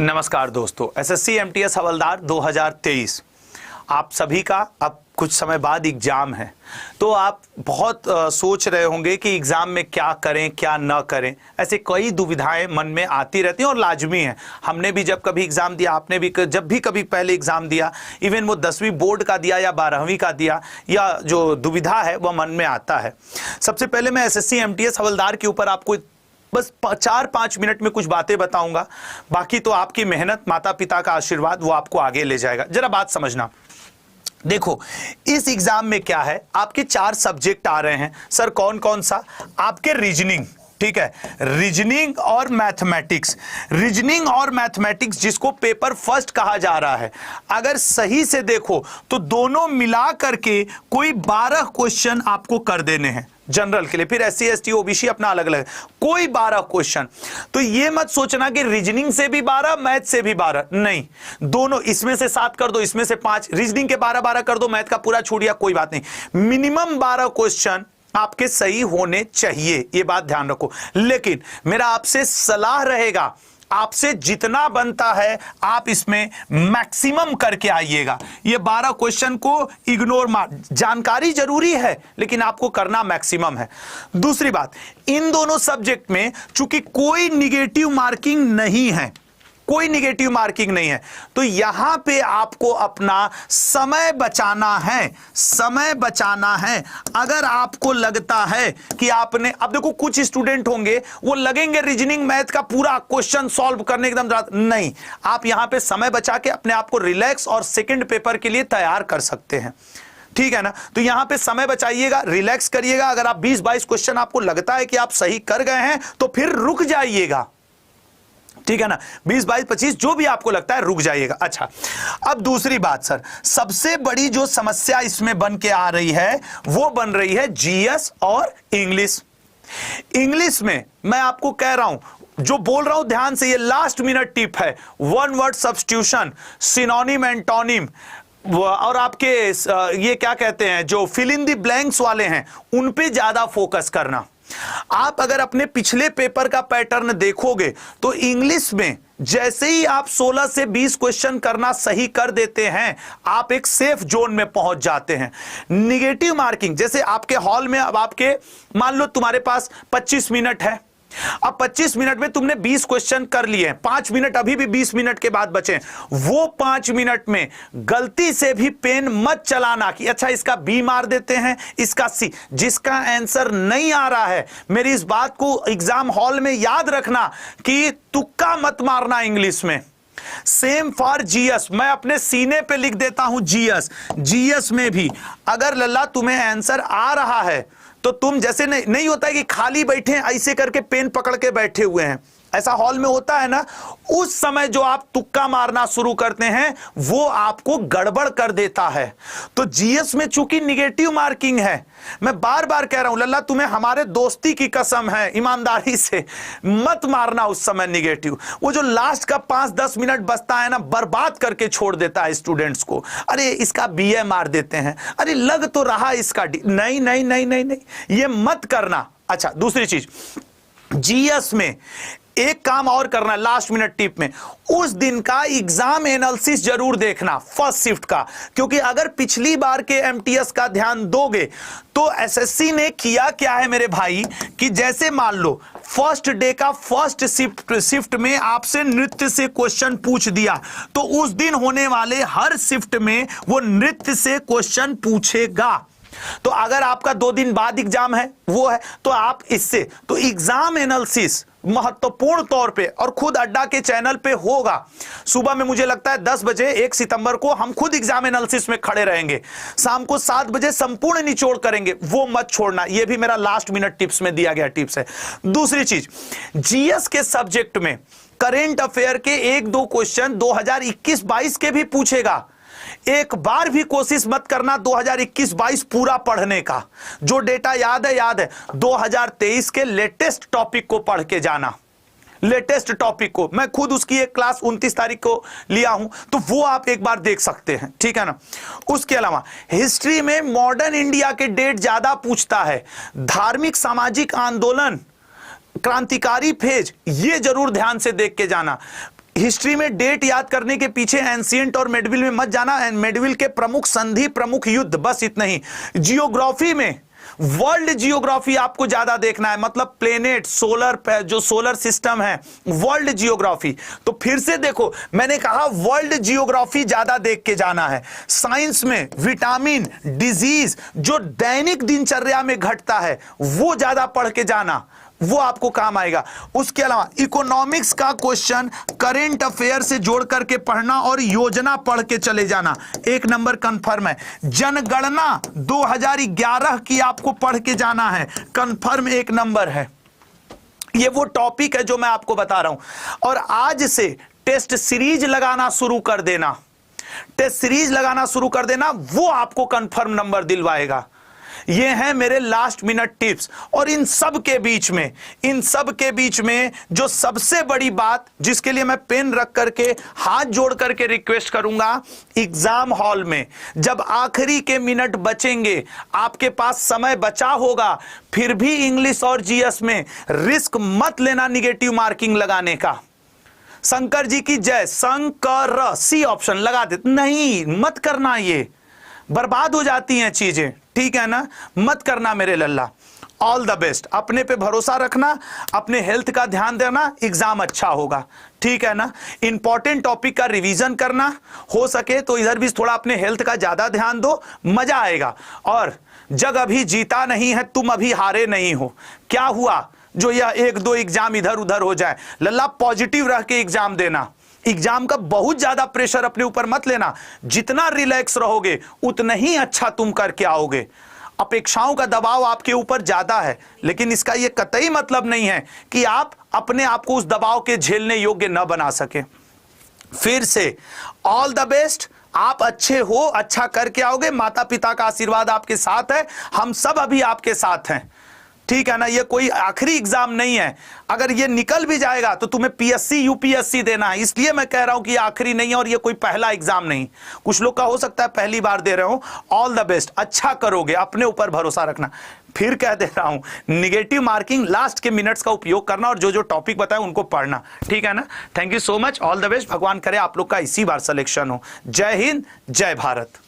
नमस्कार दोस्तों, SSC MTS हवलदार 2023 आप सभी का अब कुछ समय बाद एग्जाम है। तो आप बहुत सोच रहे होंगे कि एग्जाम में क्या करें क्या न करें। ऐसे कई दुविधाएं मन में आती रहती हैं और लाजमी है। हमने भी जब कभी एग्जाम दिया, आपने भी जब भी कभी पहले एग्जाम दिया, इवन वो 10वीं बोर्ड का दिया या 12वीं का दिया, या जो दुविधा है वह मन में आता है। सबसे पहले मैं एसएससी एमटीएस हवलदार के ऊपर आपको बस 4-5 मिनट में कुछ बातें बताऊंगा। बाकी तो आपकी मेहनत, माता पिता का आशीर्वाद वो आपको आगे ले जाएगा। जरा बात समझना। देखो, इस एग्जाम में क्या है, आपके 4 सब्जेक्ट आ रहे हैं। सर कौन कौन सा? आपके रीजनिंग, ठीक है, रीजनिंग और मैथमेटिक्स। रीजनिंग और मैथमेटिक्स जिसको पेपर फर्स्ट कहा जा रहा है, अगर सही से देखो तो दोनों मिला करके कोई 12 क्वेश्चन आपको कर देने हैं जनरल के लिए। फिर एससी एसटी ओबीसी अपना अलग अलग, कोई 12 क्वेश्चन। तो ये मत सोचना कि रीजनिंग से भी 12 मैथ से भी 12, नहीं, दोनों। इसमें से 7 कर दो, इसमें से 5, रीजनिंग के 12 कर दो, मैथ का पूरा छूट गया, कोई बात नहीं। मिनिमम 12 क्वेश्चन आपके सही होने चाहिए, ये बात ध्यान रखो। लेकिन मेरा आपसे सलाह रहेगा, आपसे जितना बनता है आप इसमें मैक्सिमम करके आइएगा। ये 12 क्वेश्चन को इग्नोर मार, जानकारी जरूरी है लेकिन आपको करना मैक्सिमम है। दूसरी बात, इन दोनों सब्जेक्ट में चूंकि कोई निगेटिव मार्किंग नहीं है, कोई निगेटिव मार्किंग नहीं है, तो यहां पे आपको अपना समय बचाना है, समय बचाना है। अगर आपको लगता है कि आपने, अब देखो कुछ स्टूडेंट होंगे वो लगेंगे रीजनिंग मैथ का पूरा क्वेश्चन सॉल्व करने एकदम, नहीं, आप यहां पे समय बचा के अपने आप को रिलैक्स और सेकंड पेपर के लिए तैयार कर सकते हैं, ठीक है ना। तो यहां पे समय बचाइएगा, रिलैक्स करिएगा। अगर आप 20-22 क्वेश्चन आपको लगता है कि आप सही कर गए हैं तो फिर रुक जाइएगा, ठीक है ना। 20-22-25 जो भी आपको लगता है रुक जाइएगा। अच्छा, अब दूसरी बात, सर सबसे बड़ी जो समस्या इसमें बन के आ रही है वो बन रही है जीएस और इंग्लिश। इंग्लिश में मैं आपको कह रहा हूं, जो बोल रहा हूं ध्यान से, ये लास्ट मिनट टिप है। 1 वर्ड सब्स्टिट्यूशन, सिनोनिम, एंटोनिम, और आपके ये क्या कहते हैं जो फिल इन द ब्लैंक्स वाले हैं, उन पे ज्यादा फोकस करना। आप अगर अपने पिछले पेपर का पैटर्न देखोगे तो इंग्लिश में जैसे ही आप 16 से 20 क्वेश्चन करना सही कर देते हैं, आप एक सेफ जोन में पहुंच जाते हैं। निगेटिव मार्किंग, जैसे आपके हॉल में अब आपके, मान लो तुम्हारे पास 25 मिनट है, अब 25 मिनट में तुमने 20 क्वेश्चन कर लिए, 5 मिनट अभी भी 20 मिनट के बाद बचे। वो 5 मिनट में गलती से भी पेन मत चलाना कि अच्छा इसका बी मार देते हैं, इसका सी। जिसका आंसर नहीं आ रहा है, मेरी इस बात को एग्जाम हॉल में याद रखना कि तुक्का मत मारना इंग्लिश में। सेम फॉर जीएस, मैं अपने सीने पे लिख देता हूं जीएस। जीएस में भी अगर लल्ला तुम्हें आंसर आ रहा है तो तुम जैसे नहीं होता है कि खाली बैठे हैं ऐसे करके पेन पकड़ के बैठे हुए हैं, ऐसा हॉल में होता है ना, उस समय जो आप तुक्का मारना शुरू करते हैं वो आपको गड़बड़ कर देता है। तो जीएस में चूंकि निगेटिव मार्किंग है, मैं बार बार कह रहा हूं लल्ला तुम्हें हमारे दोस्ती की कसम है, ईमानदारी से मत मारना उस समय निगेटिव। वो जो लास्ट का 5-10 मिनट बचता है ना, बर्बाद करके छोड़ देता है स्टूडेंट्स को। अरे इसका बीए मार देते हैं, अरे लग तो रहा इसका डी, नहीं नहीं नहीं नहीं नहीं, ये मत करना। अच्छा, दूसरी चीज, जीएस में एक काम और करना लास्ट मिनट टिप में, उस दिन का एग्जाम एनालिसिस जरूर देखना फर्स्ट शिफ्ट का। क्योंकि अगर पिछली बार के एमटीएस का ध्यान दोगे तो एसएससी ने किया क्या है मेरे भाई, कि जैसे मान लो फर्स्ट डे का फर्स्ट शिफ्ट में आपसे नृत्य से क्वेश्चन पूछ दिया, तो उस दिन होने वाले हर शिफ्ट में वो नृत्य से क्वेश्चन पूछेगा। तो अगर आपका 2 दिन बाद एग्जाम है वो है, तो आप इससे, तो एग्जाम एनालिसिस महत्वपूर्ण तौर पे, और खुद अड्डा के चैनल पे होगा सुबह में, मुझे लगता है 10 बजे 1 सितंबर को हम खुद एग्जाम एनालिसिस में खड़े रहेंगे। शाम को 7 बजे संपूर्ण निचोड़ करेंगे, वो मत छोड़ना। ये भी मेरा लास्ट मिनट टिप्स में दिया गया टिप्स है। दूसरी चीज, जीएस के सब्जेक्ट में करेंट अफेयर के 1-2 क्वेश्चन 2021-22 के भी पूछेगा। एक बार भी कोशिश मत करना 2021-22 पूरा पढ़ने का। जो डेटा याद है 2023 के लेटेस्ट टॉपिक को पढ़ के जाना, लेटेस्ट टॉपिक को। मैं खुद उसकी एक क्लास 29 तारीख को लिया हूं, तो वो आप एक बार देख सकते हैं, ठीक है ना। उसके अलावा हिस्ट्री में मॉडर्न इंडिया के डेट ज्यादा पूछता है, धार्मिक सामाजिक आंदोलन, क्रांतिकारी फेज, ये जरूर ध्यान से देख के जाना। हिस्ट्री में डेट याद करने के पीछे एंशिएंट और मेडविल में मत जाना, मेडविल के प्रमुख संधि, प्रमुख युद्ध, बस इतना ही। जियोग्राफी में वर्ल्ड जियोग्राफी आपको ज्यादा देखना है, मतलब प्लेनेट, सोलर, जो सोलर सिस्टम है, वर्ल्ड जियोग्राफी। तो फिर से देखो, मैंने कहा वर्ल्ड जियोग्राफी ज्यादा देख के जाना है। साइंस में विटामिन, डिजीज, जो दैनिक दिनचर्या में घटता है वो ज्यादा पढ़ के जाना, वो आपको काम आएगा। उसके अलावा इकोनॉमिक्स का क्वेश्चन करंट अफेयर से जोड़ करके पढ़ना और योजना पढ़ के चले जाना, 1 नंबर कंफर्म है। जनगणना 2011 की आपको पढ़ के जाना है, कंफर्म 1 नंबर है। ये वो टॉपिक है जो मैं आपको बता रहा हूं। और आज से टेस्ट सीरीज लगाना शुरू कर देना, टेस्ट सीरीज लगाना शुरू कर देना, वो आपको कंफर्म नंबर दिलवाएगा। ये हैं मेरे लास्ट मिनट टिप्स। और इन सब के बीच में जो सबसे बड़ी बात, जिसके लिए मैं पेन रख करके हाथ जोड़ करके रिक्वेस्ट करूंगा, एग्जाम हॉल में जब आखिरी के मिनट बचेंगे, आपके पास समय बचा होगा, फिर भी इंग्लिश और जीएस में रिस्क मत लेना निगेटिव मार्किंग लगाने का। शंकर जी की जय, शंकर, सी ऑप्शन लगा दे, नहीं मत करना, ये बर्बाद हो जाती हैं चीजें, ठीक है ना, मत करना मेरे लल्ला। ऑल द बेस्ट, अपने पे भरोसा रखना, अपने हेल्थ का ध्यान देना, एग्जाम अच्छा होगा, ठीक है ना। इंपॉर्टेंट टॉपिक का रिवीजन करना, हो सके तो इधर भी थोड़ा अपने हेल्थ का ज्यादा ध्यान दो, मजा आएगा। और जग अभी जीता नहीं है, तुम अभी हारे नहीं हो। क्या हुआ जो यह 1-2 एग्जाम इधर उधर हो जाए, लल्ला पॉजिटिव रह के एग्जाम देना। एग्जाम का बहुत ज्यादा प्रेशर अपने ऊपर मत लेना, जितना रिलैक्स रहोगे उतना ही अच्छा तुम करके आओगे। अपेक्षाओं का दबाव आपके ऊपर ज्यादा है, लेकिन इसका यह कतई मतलब नहीं है कि आप अपने आप को उस दबाव के झेलने योग्य न बना सके। फिर से ऑल द बेस्ट, आप अच्छे हो, अच्छा करके आओगे, माता पिता का आशीर्वाद आपके साथ है, हम सब अभी आपके साथ हैं, ठीक है ना। ये कोई आखिरी एग्जाम नहीं है, अगर ये निकल भी जाएगा तो तुम्हें पीएससी यूपीएससी देना है, इसलिए मैं कह रहा हूं कि ये आखिरी नहीं है और ये कोई पहला एग्जाम नहीं। कुछ लोग का हो सकता है पहली बार दे रहे हो, ऑल द बेस्ट, अच्छा करोगे, अपने ऊपर भरोसा रखना। फिर कह दे रहा हूं, निगेटिव मार्किंग लास्ट के मिनट्स का उपयोग करना और जो जो टॉपिक बताए उनको पढ़ना, ठीक है ना। Thank you so much, all the best, भगवान करे आप लोग का इसी बार सिलेक्शन हो। जय हिंद, जय भारत।